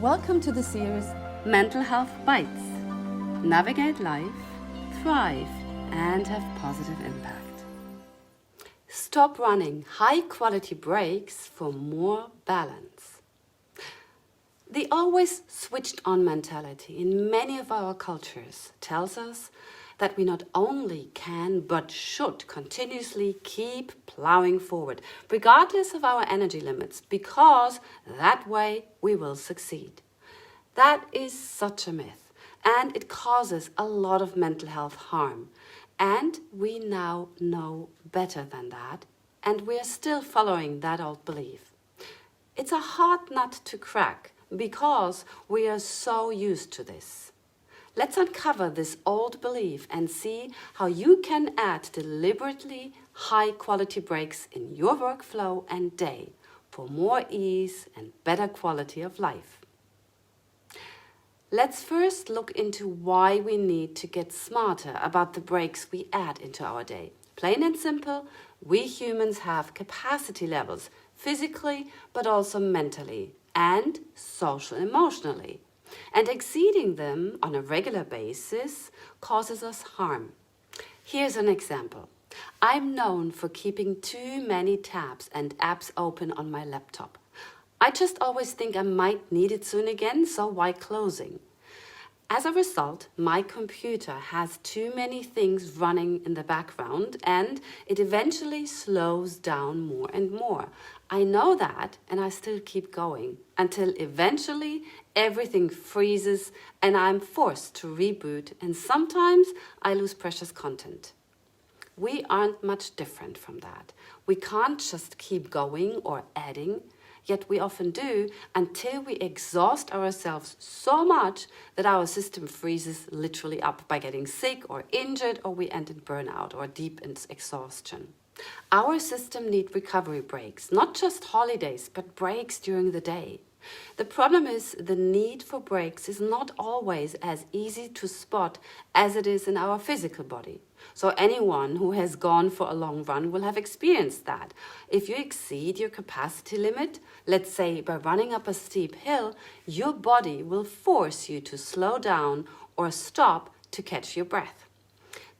Welcome to the series Mental Health Bites. Navigate life, thrive, and have positive impact. Stop running high-quality breaks for more balance. The always switched-on mentality in many of our cultures tells us that we not only can but should continuously keep plowing forward, regardless of our energy limits, because that way we will succeed. That is such a myth, and it causes a lot of mental health harm. And we now know better than that, and we are still following that old belief. It's a hard nut to crack because we are so used to this. Let's uncover this old belief and see how you can add deliberately high-quality breaks in your workflow and day for more ease and better quality of life. Let's first look into why we need to get smarter about the breaks we add into our day. Plain and simple, we humans have capacity levels, physically but also mentally and social-emotionally. And exceeding them on a regular basis causes us harm. Here's an example. I'm known for keeping too many tabs and apps open on my laptop. I just always think I might need it soon again, so why closing? As a result, my computer has too many things running in the background and it eventually slows down more and more. I know that and I still keep going until eventually everything freezes and I'm forced to reboot, and sometimes I lose precious content. We aren't much different from that. We can't just keep going or adding. Yet we often do until we exhaust ourselves so much that our system freezes literally up by getting sick or injured, or we end in burnout or deep in exhaustion. Our system needs recovery breaks, not just holidays, but breaks during the day. The problem is the need for breaks is not always as easy to spot as it is in our physical body. So anyone who has gone for a long run will have experienced that. If you exceed your capacity limit, let's say by running up a steep hill, your body will force you to slow down or stop to catch your breath.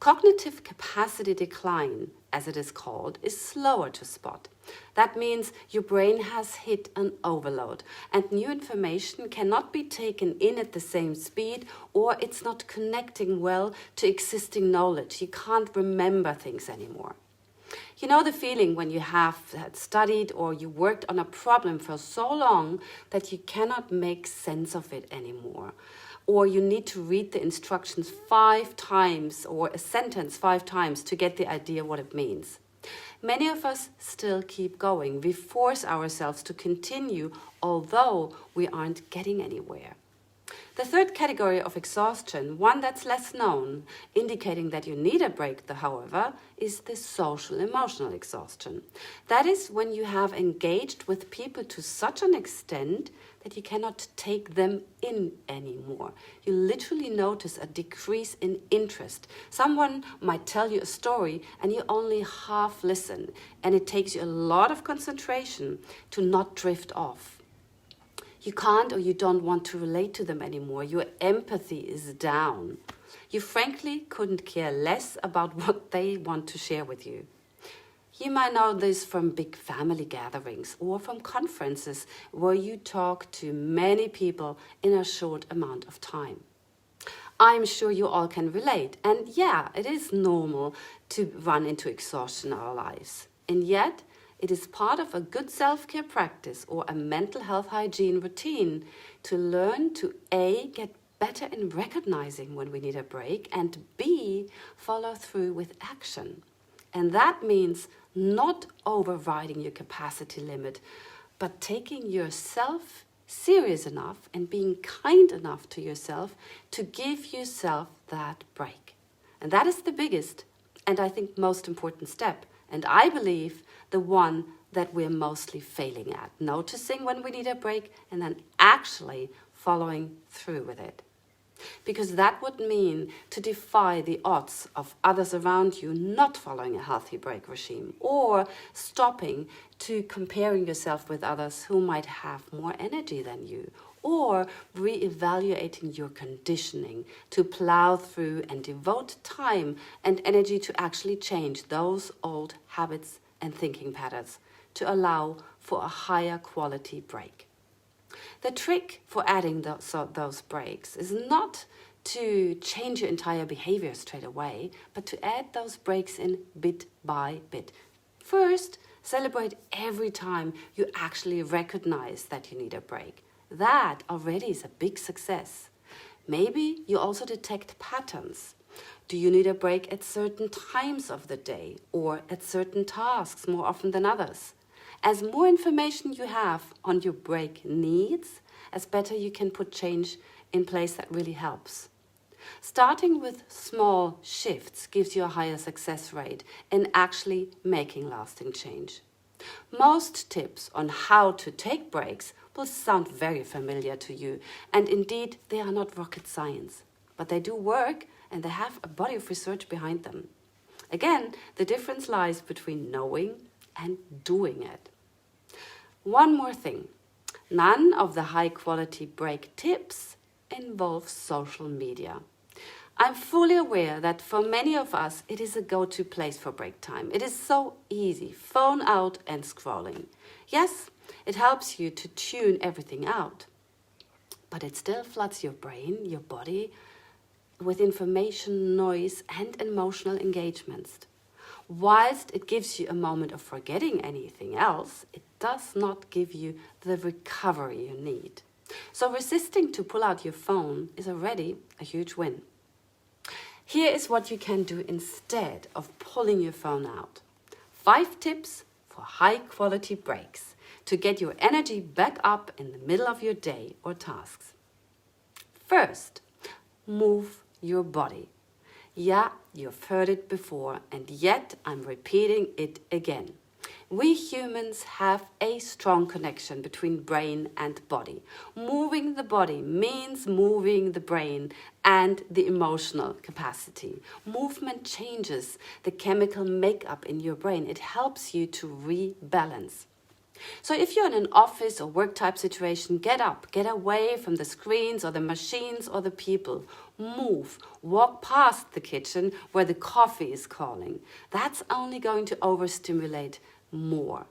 Cognitive capacity decline, as it is called, is slower to spot. That means your brain has hit an overload and new information cannot be taken in at the same speed, or it's not connecting well to existing knowledge. You can't remember things anymore. You know the feeling when you have studied or you worked on a problem for so long that you cannot make sense of it anymore. Or you need to read the instructions 5 times or a sentence 5 times to get the idea what it means. Many of us still keep going. We force ourselves to continue although we aren't getting anywhere. The third category of exhaustion, one that's less known, indicating that you need a break, however, is the social-emotional exhaustion. That is when you have engaged with people to such an extent that you cannot take them in anymore. You literally notice a decrease in interest. Someone might tell you a story and you only half listen, and it takes you a lot of concentration to not drift off. You can't or you don't want to relate to them anymore. Your empathy is down. You frankly couldn't care less about what they want to share with you. You might know this from big family gatherings or from conferences where you talk to many people in a short amount of time. I'm sure you all can relate, and yeah, it is normal to run into exhaustion in our lives. And yet, it is part of a good self-care practice or a mental health hygiene routine to learn to A, get better in recognizing when we need a break, and B, follow through with action. And that means not overriding your capacity limit, but taking yourself serious enough and being kind enough to yourself to give yourself that break. And that is the biggest and I think most important step. And I believe the one that we're mostly failing at, noticing when we need a break and then actually following through with it. Because that would mean to defy the odds of others around you not following a healthy break regime, or stopping to comparing yourself with others who might have more energy than you, or re-evaluating your conditioning to plow through and devote time and energy to actually change those old habits and thinking patterns to allow for a higher quality break. The trick for adding those breaks is not to change your entire behavior straight away, but to add those breaks in bit by bit. First, celebrate every time you actually recognize that you need a break. That already is a big success. Maybe you also detect patterns. Do you need a break at certain times of the day or at certain tasks more often than others? As more information you have on your break needs, as better you can put change in place that really helps. Starting with small shifts gives you a higher success rate in actually making lasting change. Most tips on how to take breaks will sound very familiar to you, and indeed they are not rocket science, but they do work and they have a body of research behind them. Again, the difference lies between knowing and doing it. One more thing, none of the high-quality break tips involve social media. I'm fully aware that for many of us, it is a go-to place for break time. It is so easy, phone out and scrolling. Yes, it helps you to tune everything out, but it still floods your brain, your body, with information, noise, and emotional engagements. Whilst it gives you a moment of forgetting anything else, it does not give you the recovery you need. So resisting to pull out your phone is already a huge win. Here is what you can do instead of pulling your phone out. 5 tips for high-quality breaks to get your energy back up in the middle of your day or tasks. First, move your body. Yeah, you've heard it before, and yet I'm repeating it again. We humans have a strong connection between brain and body. Moving the body means moving the brain and the emotional capacity. Movement changes the chemical makeup in your brain. It helps you to rebalance. So if you're in an office or work type situation, get up, get away from the screens or the machines or the people. Move, walk past the kitchen where the coffee is calling. That's only going to overstimulate more.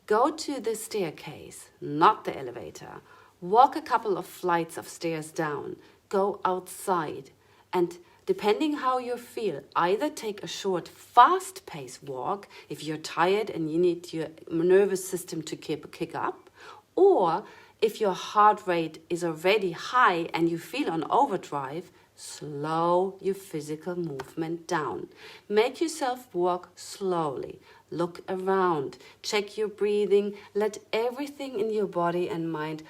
Go to the staircase, not the elevator. Walk a couple of flights of stairs down. Go outside and depending how you feel, either take a short, fast-paced walk if you're tired and you need your nervous system to kick up, or if your heart rate is already high and you feel on overdrive, slow your physical movement down. Make yourself walk slowly. Look around. Check your breathing. Let everything in your body and mind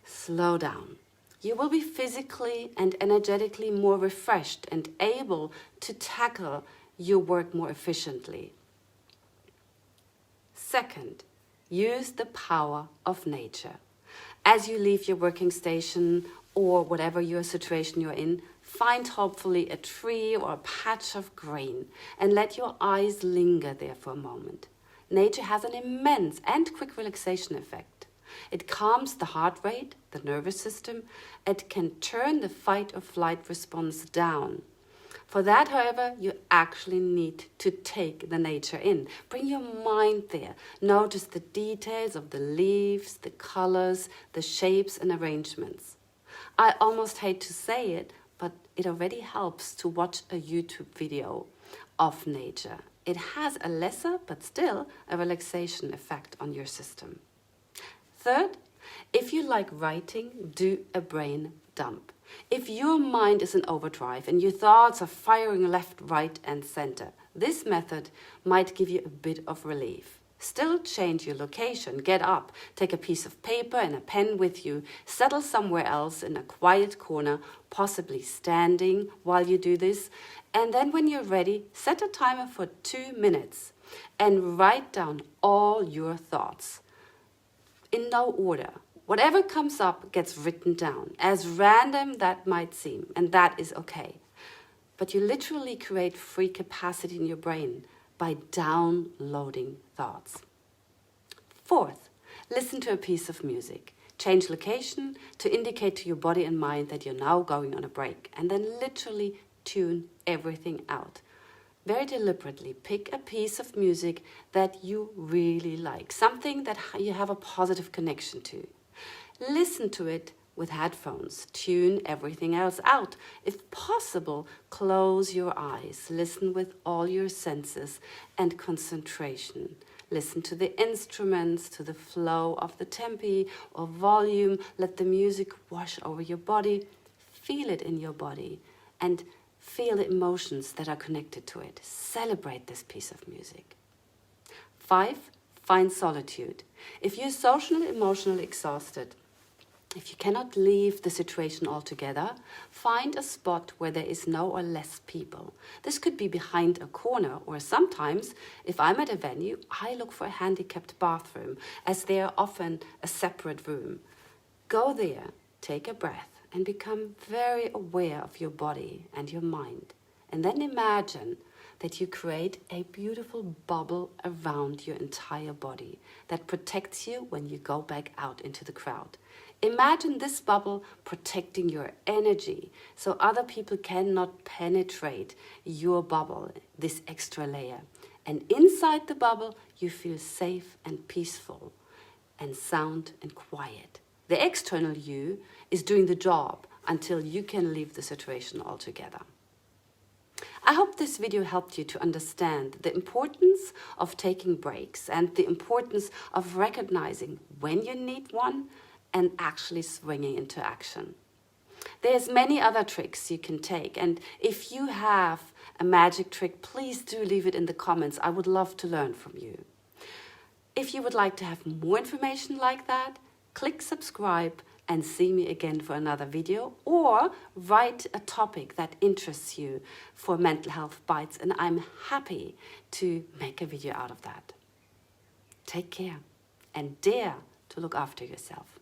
slow down. You will be physically and energetically more refreshed and able to tackle your work more efficiently. Second, use the power of nature. As you leave your working station or whatever your situation you're in, find hopefully a tree or a patch of green and let your eyes linger there for a moment. Nature has an immense and quick relaxation effect. It calms the heart rate, the nervous system. It can turn the fight or flight response down. For that, however, you actually need to take the nature in. Bring your mind there. Notice the details of the leaves, the colors, the shapes and arrangements. I almost hate to say it, but it already helps to watch a YouTube video of nature. It has a lesser, but still a relaxation effect on your system. Third, if you like writing, do a brain dump. If your mind is in overdrive and your thoughts are firing left, right, and center, this method might give you a bit of relief. Still change your location, get up, take a piece of paper and a pen with you, settle somewhere else in a quiet corner, possibly standing while you do this, and then when you're ready, set a timer for 2 minutes and write down all your thoughts. In no order. Whatever comes up gets written down, as random that might seem, and that is okay. But you literally create free capacity in your brain by downloading thoughts. Fourth, listen to a piece of music. Change location to indicate to your body and mind that you're now going on a break, and then literally tune everything out. Very deliberately pick a piece of music that you really like, something that you have a positive connection to. Listen to it with headphones. Tune everything else out. If possible, close your eyes. Listen with all your senses and concentration. Listen to the instruments, to the flow of the tempi or volume. Let the music wash over your body. Feel it in your body and feel the emotions that are connected to it. Celebrate this piece of music. 5, find solitude. If you're socially, emotionally exhausted, if you cannot leave the situation altogether, find a spot where there is no or less people. This could be behind a corner, or sometimes, if I'm at a venue, I look for a handicapped bathroom, as they are often a separate room. Go there, take a breath, and become very aware of your body and your mind. And then imagine that you create a beautiful bubble around your entire body that protects you when you go back out into the crowd. Imagine this bubble protecting your energy so other people cannot penetrate your bubble, this extra layer. And inside the bubble, you feel safe and peaceful and sound and quiet. The external you is doing the job until you can leave the situation altogether. I hope this video helped you to understand the importance of taking breaks and the importance of recognizing when you need one and actually swinging into action. There's many other tricks you can take, and if you have a magic trick, please do leave it in the comments. I would love to learn from you. If you would like to have more information like that, click subscribe and see me again for another video, or write a topic that interests you for Mental Health Bites, and I'm happy to make a video out of that. Take care and dare to look after yourself.